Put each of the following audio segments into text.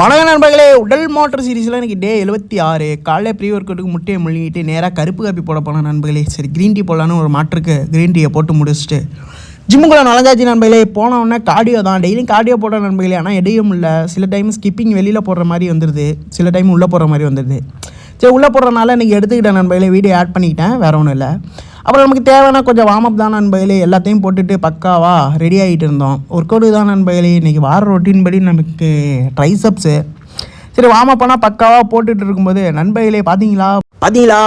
வணக்கம் நண்பர்களே, உடல் மாற்று சீரீஸில் எனக்கு டே 76 காலையில் ப்ரீ ஒர்க் அவுட்டுக்கு முட்டையை முழுங்கிட்டு நேராக கருப்பு காப்பி போட போனேன் நண்பர்களே. சரி க்ரீன் டீ போடலான்னு ஒரு மாற்றுக்கு க்ரீன் டீயை போட்டு முடிச்சுட்டு ஜிம்முக்குள்ளே நுழைஞ்சாச்சு நண்பர்களே. போனவுடனே கார்டியோ தான், டெய்லியும் கார்டியோ போட நண்பர்களே. ஆனால் எடையும் இல்லை, சில டைம் ஸ்கிப்பிங் வெளியில் போடுற மாதிரி வந்துடுது, சில டைம் உள்ளே போடுற மாதிரி வந்துடுது. சரி உள்ளே போடுறதுனால இன்றைக்கி எடுத்துக்கிட்டேன் நண்பர்களே, வீடியோ ஆட் பண்ணிக்கிட்டேன், வேறு ஒன்றும் இல்லை. அப்புறம் நமக்கு தேவையான கொஞ்சம் வார்மப் தான் நண்பர்களே, எல்லாத்தையும் போட்டுட்டு பக்காவாக ரெடி ஆகிட்டு இருந்தோம். ஒர்க் அவுட்டு தான் நண்பர்களே. இன்றைக்கி வார ரொட்டீன் படி நமக்கு ட்ரைசப்ஸு. சரி வார்மப் பண்ணால் பக்காவாக போட்டுட்டு இருக்கும்போது நண்பர்களே பார்த்தீங்களா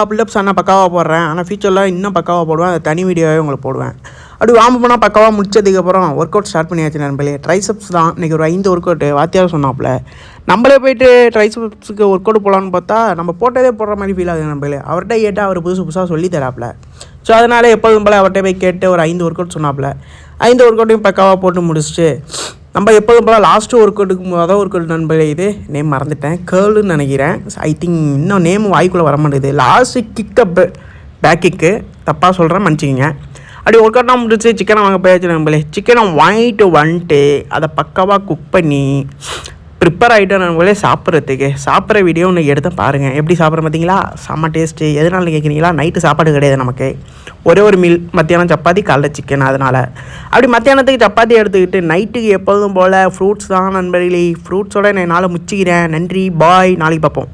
புல்லப்ஸ் ஆனால் பக்காவாக போடுறேன். ஆனால் ஃபியூச்சரில் இன்னும் பக்காவாக போடுவேன், அதை தனி வீடியோவே உங்களுக்கு போடுவேன். அப்படி வார்மப் பண்ணால் பக்காவாக முடிச்சதுக்கப்புறம் ஒர்க் அவுட் ஸ்டார்ட் பண்ணியாச்சு நண்பர்களே. ட்ரைசப்ஸ் தான் இன்றைக்கி ஒரு 5 ஒர்க் அவுட்டு வாத்தியார் சொன்னாப்புல. நம்மளே போய்ட்டு ட்ரைசப்ஸுக்கு ஒர்க் அவுட் போகலான்னு பார்த்தா நம்ம போட்டதே போடுற மாதிரி ஃபீல் ஆகுது நண்பர்களே. அவர்கிட்ட கேட்டால் அவர் புதுசாக சொல்லி தராப்புல. ஸோ அதனால் எப்போதும் போல் அவர்கிட்ட போய் கேட்டு ஒரு 5 ஒர்க் அவுட் சொன்னாப்புல. 5 ஒர்க் அவுட்டையும் பக்காவாக போட்டு முடிச்சுட்டு நம்ம எப்போதும் போல் லாஸ்ட்டு ஒர்க் அவுட்டுக்கு மொதல் ஒர்க் அவுட் நண்பர்களே. இது நேம் மறந்துட்டேன், கேர்ளுன்னு நினைக்கிறேன். ஐ திங்க் இன்னும் நேம் வாய்க்குள்ளே வர மாட்டேங்குது. லாஸ்ட்டு கிக்கப் பேக் கிக்கு, தப்பாக சொல்கிறேன் மன்னிச்சிக்கிங்க. அப்படி ஒர்க் அவுட்டாக முடிச்சு சிக்கனை வாங்க போயாச்சு நண்பர்களே. சிக்கனை வாங்கிட்டு வந்துட்டு அதை பக்காவாக குக் பண்ணி ப்ரிப்பேர் ஆகிட்டோம் நண்பர்களே சாப்பிட்றதுக்கு. சாப்பிட்ற வீடியோ ஒன்று எடுத்து பாருங்கள், எப்படி சாப்பிட்ற பார்த்தீங்களா, செம்ம டேஸ்ட்டு. எதனால கேட்குறீங்களா, நைட்டு சாப்பாடு கிடையாது நமக்கு, ஒரே ஒரு மீல், மத்தியானம் சப்பாத்தி காலைல சிக்கன். அதனால் அப்படி மத்தியானத்துக்கு சப்பாத்தி எடுத்துக்கிட்டு நைட்டுக்கு எப்போதும் போல் ஃப்ரூட்ஸ் தான் நண்பர்களே. ஃப்ரூட்ஸோடு நான் என்னால் முச்சிக்கிறேன். நன்றி, பாய், நாளைக்கு பார்ப்போம்.